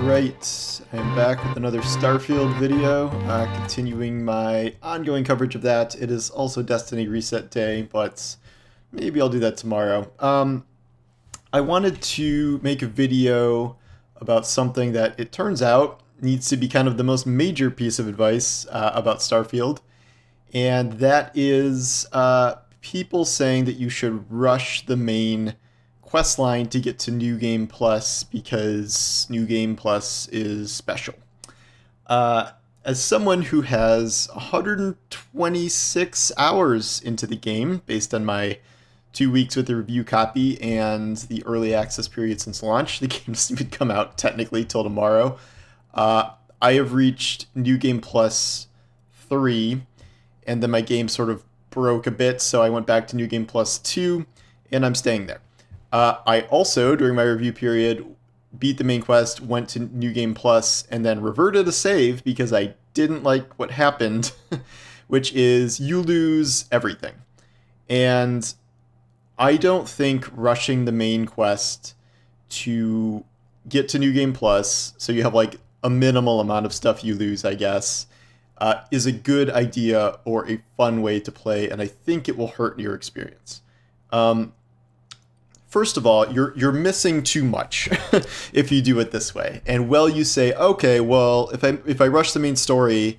Alright, I'm back with another Starfield video, continuing my ongoing coverage of that. It is also Destiny Reset Day, but maybe I'll do that tomorrow. I wanted to make a video about something that it turns out needs to be kind of the most major piece of advice about Starfield, and that is people saying that you should rush the main quest line to get to New Game Plus because New Game Plus is special. As someone who has 126 hours into the game, based on my 2 weeks with the review copy and the early access period since launch, the game doesn't even come out technically till tomorrow. I have reached New Game Plus 3, and then my game sort of broke a bit, so I went back to New Game Plus 2, and I'm staying there. I also, during my review period, beat the main quest, went to New Game Plus, and then reverted a save because I didn't like what happened, which is you lose everything. And I don't think rushing the main quest to get to New Game Plus, so you have like a minimal amount of stuff you lose, I guess, is a good idea or a fun way to play, and I think it will hurt your experience. First of all, you're missing too much if you do it this way. And you say, okay, well, if I rush the main story,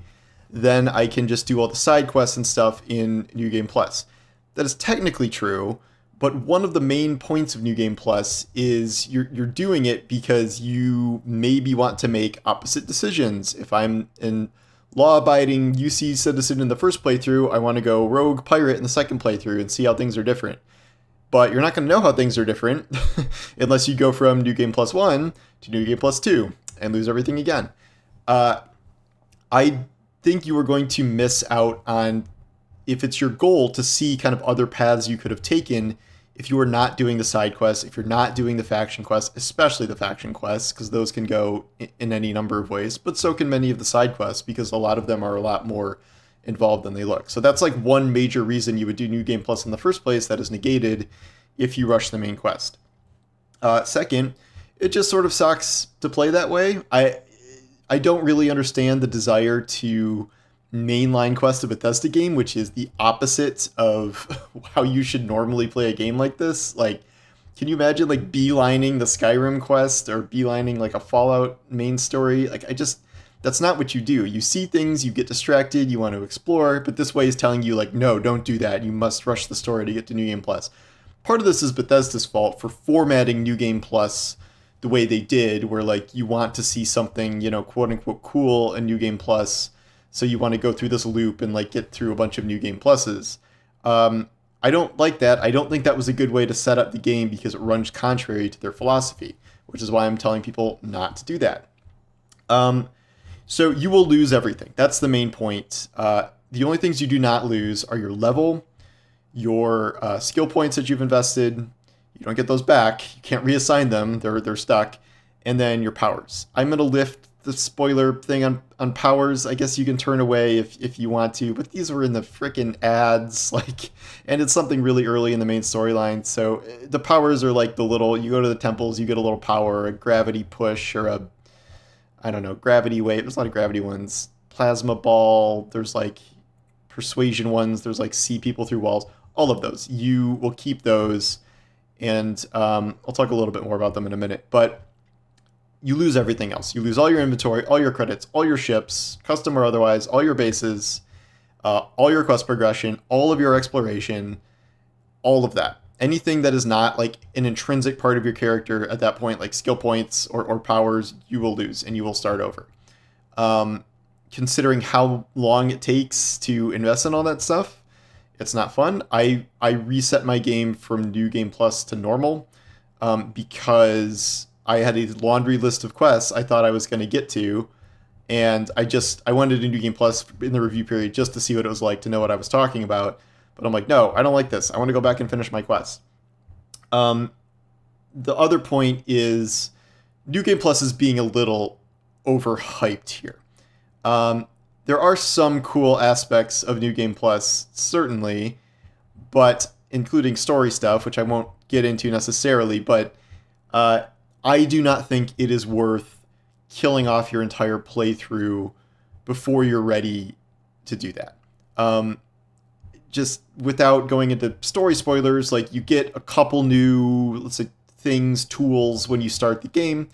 then I can just do all the side quests and stuff in New Game Plus. That is technically true, but one of the main points of New Game Plus is you're doing it because you maybe want to make opposite decisions. If I'm an law-abiding UC citizen in the first playthrough, I want to go rogue pirate in the second playthrough and see how things are different. But you're not going to know how things are different unless you go from New Game Plus 1 to New Game Plus 2 and lose everything again. I think you are going to miss out on, if it's your goal to see kind of other paths you could have taken if you are not doing the side quests, if you're not doing the faction quests, especially the faction quests, because those can go in any number of ways, but so can many of the side quests because a lot of them are a lot more involved than they look. So that's like one major reason you would do New Game Plus in the first place that is negated if you rush the main quest. Second, it just sort of sucks to play that way. I don't really understand the desire to mainline quest a Bethesda game, which is the opposite of how you should normally play a game like this. Like, can you imagine like beelining the Skyrim quest or beelining like a Fallout main story? That's not what you do. You see things, you get distracted, you want to explore, but this way is telling you, like, no, don't do that. You must rush the story to get to New Game Plus. Part of this is Bethesda's fault for formatting New Game Plus the way they did, where, like, you want to see something, quote-unquote cool in New Game Plus, so you want to go through this loop and, like, get through a bunch of New Game Pluses. I don't like that. I don't think that was a good way to set up the game because it runs contrary to their philosophy, which is why I'm telling people not to do that. So you will lose everything. That's the main point. The only things you do not lose are your level, your skill points that you've invested. You don't get those back. You can't reassign them. They're stuck. And then your powers. I'm going to lift the spoiler thing on powers. I guess you can turn away if you want to, but these were in the frickin' ads, and it's something really early in the main storyline. So the powers are like you go to the temples, you get a little power, a gravity push, or gravity wave. There's a lot of gravity ones. Plasma ball. There's like persuasion ones. There's like see people through walls. All of those. You will keep those. And I'll talk a little bit more about them in a minute. But you lose everything else. You lose all your inventory, all your credits, all your ships, custom or otherwise, all your bases, all your quest progression, all of your exploration, all of that. Anything that is not like an intrinsic part of your character at that point, like skill points or powers, you will lose and you will start over. Considering how long it takes to invest in all that stuff, it's not fun. I reset my game from New Game Plus to normal because I had a laundry list of quests I thought I was going to get to, and I wanted a New Game Plus in the review period just to see what it was like, to know what I was talking about. But I'm like, no, I don't like this. I want to go back and finish my quest. The other point is New Game Plus is being a little overhyped here. There are some cool aspects of New Game Plus, certainly, but including story stuff, which I won't get into necessarily, but I do not think it is worth killing off your entire playthrough before you're ready to do that. Just without going into story spoilers, like you get a couple new, let's say, things, tools when you start the game.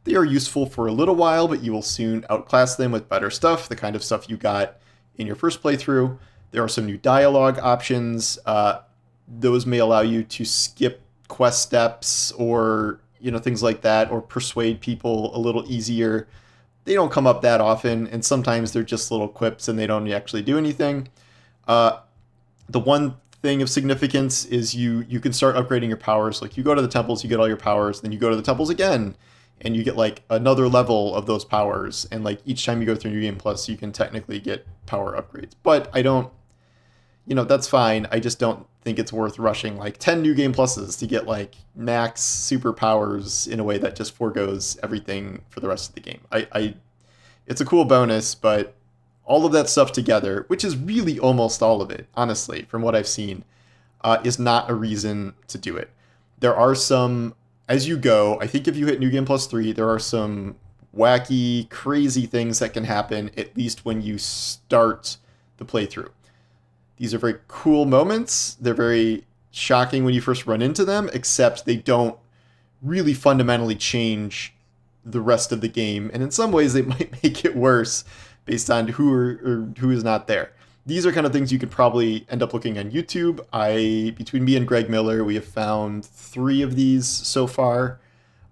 They are useful for a little while, but you will soon outclass them with better stuff, the kind of stuff you got in your first playthrough. There are some new dialogue options. Those may allow you to skip quest steps or things like that, or persuade people a little easier. They don't come up that often, and sometimes they're just little quips and they don't actually do anything. The one thing of significance is you can start upgrading your powers. Like you go to the temples, you get all your powers, then you go to the temples again, and you get like another level of those powers. And like each time you go through New Game Plus, you can technically get power upgrades. But I don't, that's fine. I just don't think it's worth rushing like 10 New Game Pluses to get like max superpowers in a way that just forgoes everything for the rest of the game. It's a cool bonus, but all of that stuff together, which is really almost all of it, honestly, from what I've seen, is not a reason to do it. There are some, as you go, I think if you hit New Game Plus 3, there are some wacky, crazy things that can happen, at least when you start the playthrough. These are very cool moments. They're very shocking when you first run into them, except they don't really fundamentally change the rest of the game. And in some ways, they might make it worse based on who is not there. These are kind of things you could probably end up looking on YouTube. Between me and Greg Miller, we have found 3 of these so far.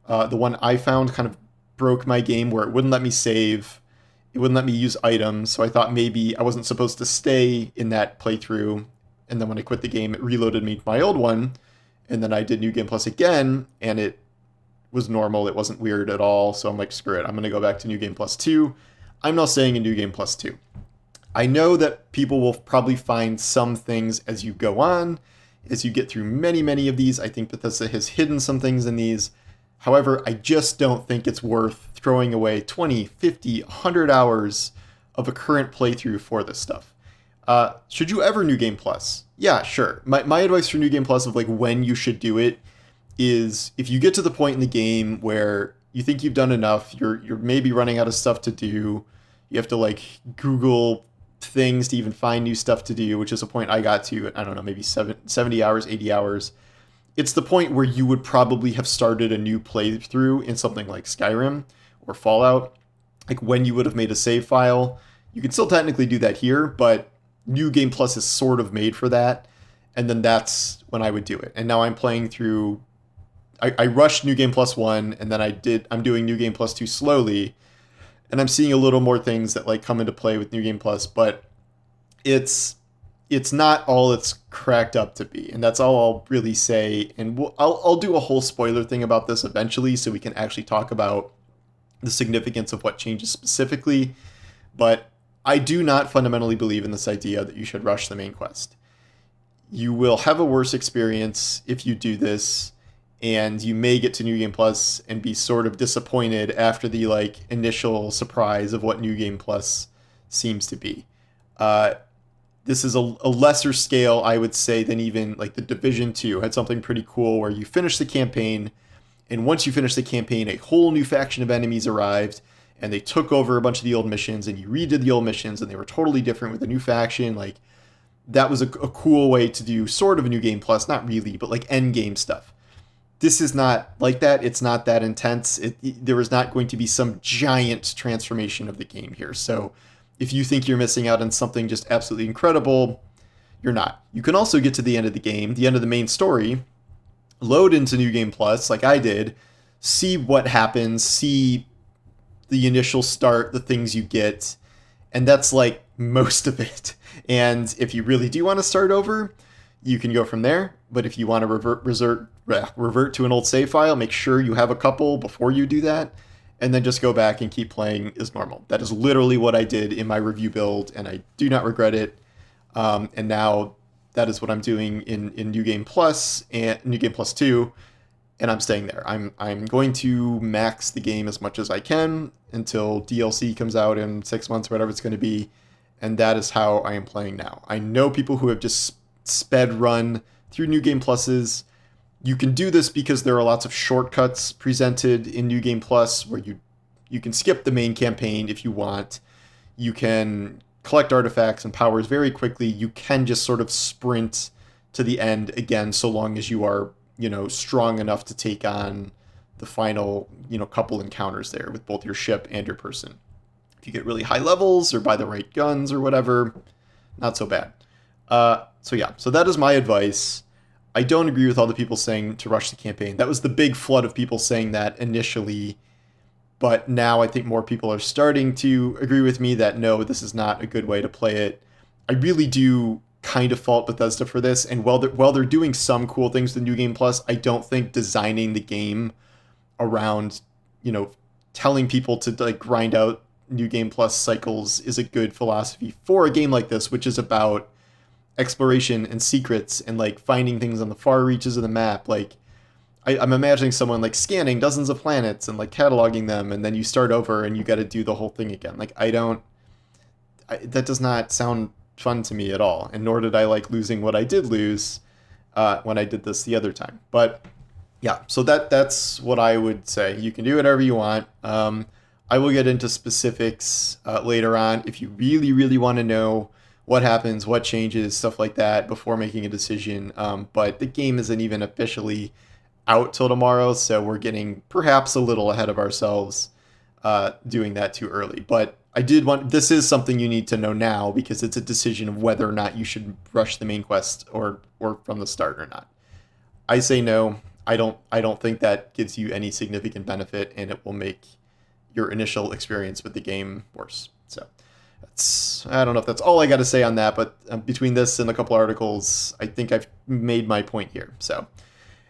The one I found kind of broke my game where it wouldn't let me save. It wouldn't let me use items, so I thought maybe I wasn't supposed to stay in that playthrough. And then when I quit the game, it reloaded me to my old one. And then I did New Game Plus again, and it was normal. It wasn't weird at all. So I'm like, screw it. I'm going to go back to New Game Plus 2. I'm now staying in New Game Plus 2. I know that people will probably find some things as you go on, as you get through many, many of these. I think Bethesda has hidden some things in these. However, I just don't think it's worth throwing away 20, 50, 100 hours of a current playthrough for this stuff. Should you ever New Game Plus? Yeah, sure. My advice for New Game Plus of like when you should do it is if you get to the point in the game where you think you've done enough, you're maybe running out of stuff to do, you have to like Google things to even find new stuff to do, which is a point I got to, I don't know, maybe 70 hours, 80 hours. It's the point where you would probably have started a new playthrough in something like Skyrim or Fallout, like when you would have made a save file. You can still technically do that here, but New Game Plus is sort of made for that, and then that's when I would do it. And now I'm playing through, I rushed New Game Plus 1, and then I'm doing New Game Plus 2 slowly, and I'm seeing a little more things that like come into play with New Game Plus, but it's not all it's cracked up to be, and that's all I'll really say. And I'll do a whole spoiler thing about this eventually, so we can actually talk about the significance of what changes specifically. But I do not fundamentally believe in this idea that you should rush the main quest. You will have a worse experience if you do this, and you may get to New Game Plus and be sort of disappointed after the like initial surprise of what New Game Plus seems to be. This is a lesser scale, I would say, than even like the Division 2 had something pretty cool where you finish the campaign, and once you finish the campaign, a whole new faction of enemies arrived, and they took over a bunch of the old missions, and you redid the old missions, and they were totally different with a new faction. Like, that was a cool way to do sort of a New Game Plus, not really, but like end game stuff. This is not like that. It's not that intense. There is not going to be some giant transformation of the game here. So if you think you're missing out on something just absolutely incredible, you're not. You can also get to the end of the game, the end of the main story, load into New Game Plus like I did, see what happens, see the initial start, the things you get, and that's like most of it. And if you really do want to start over, you can go from there. But if you want to revert to an old save file, make sure you have a couple before you do that, and then just go back and keep playing as normal. That is literally what I did in my review build, and I do not regret it. And now that is what I'm doing in New Game Plus and New Game Plus 2, and I'm staying there. I'm going to max the game as much as I can until DLC comes out in 6 months or whatever it's going to be, and that is how I am playing now. I know people who have just sped run through New Game Pluses. You can do this because there are lots of shortcuts presented in New Game Plus where you You can skip the main campaign if you want. You can collect artifacts and powers very quickly. You can just sort of sprint to the end again, so long as you are, strong enough to take on the final, couple encounters there with both your ship and your person. If you get really high levels or buy the right guns or whatever, not so bad. So that is my advice. I don't agree with all the people saying to rush the campaign. That was the big flood of people saying that initially, but now I think more people are starting to agree with me that no, this is not a good way to play it. I really do kind of fault Bethesda for this, and while they're doing some cool things with New Game Plus, I don't think designing the game around, telling people to like grind out New Game Plus cycles is a good philosophy for a game like this, which is about exploration and secrets and like finding things on the far reaches of the map. Like I'm imagining someone like scanning dozens of planets and like cataloging them, and then you start over and you got to do the whole thing again. Like that does not sound fun to me at all, and nor did I like losing what I did lose when I did this the other time. But yeah, so that's what I would say. You can do whatever you want. I will get into specifics later on if you really, really want to know what happens, what changes, stuff like that before making a decision. But the game isn't even officially out till tomorrow, so we're getting perhaps a little ahead of ourselves doing that too early. But this is something you need to know now, because it's a decision of whether or not you should rush the main quest or from the start or not. I say no. I don't think that gives you any significant benefit, and it will make your initial experience with the game worse. So I don't know if that's all I got to say on that, but between this and a couple articles, I think I've made my point here. So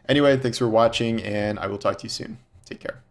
anyway, thanks for watching, and I will talk to you soon. Take care.